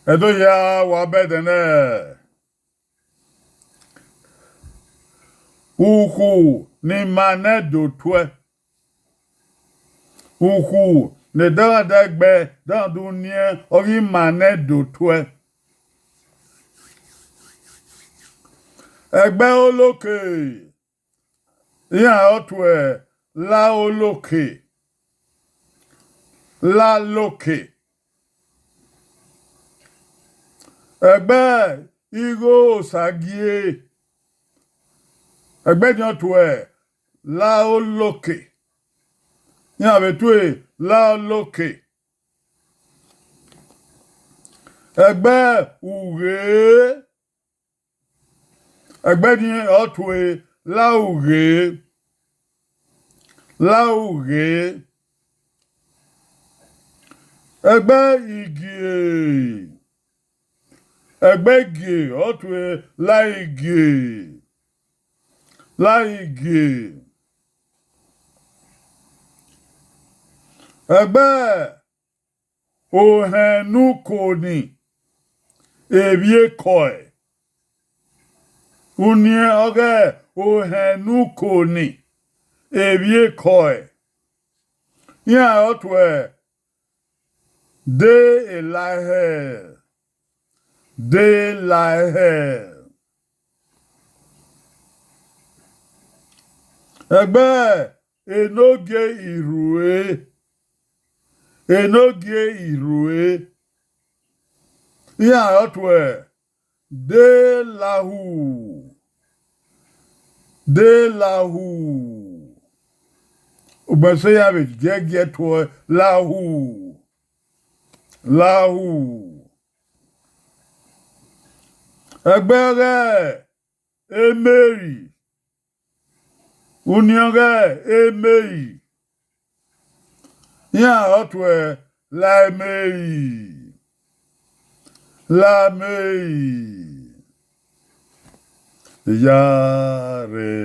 Edo ya wabedene. Ukhu ni mane do twe. Ukhu ne dagbe dan dunie ori mane do twe. Egbe oloke. Ya otwe la oloke. La loke. Egbe igo sagie. Egbe ni otwe la oloke. Ya betwe la loke. Egbe ure. Egbe ni otwe la ure. La ure. Egbe igi. Egbe igi otwe la igi. La igi. Egbe ohenu koni. Ebie koi. Unye oge ohenu koni. Ebie koi. Ya otwe de elahe. De lahe. Egbe enoge irue. Enoge irue. Ya otwe de lahu. De lahu. Ubase ya be gege to lahu. Lahu. Egbere emeri. Unyoge emeri. Ya otwe la emeri. La emeri. Yare.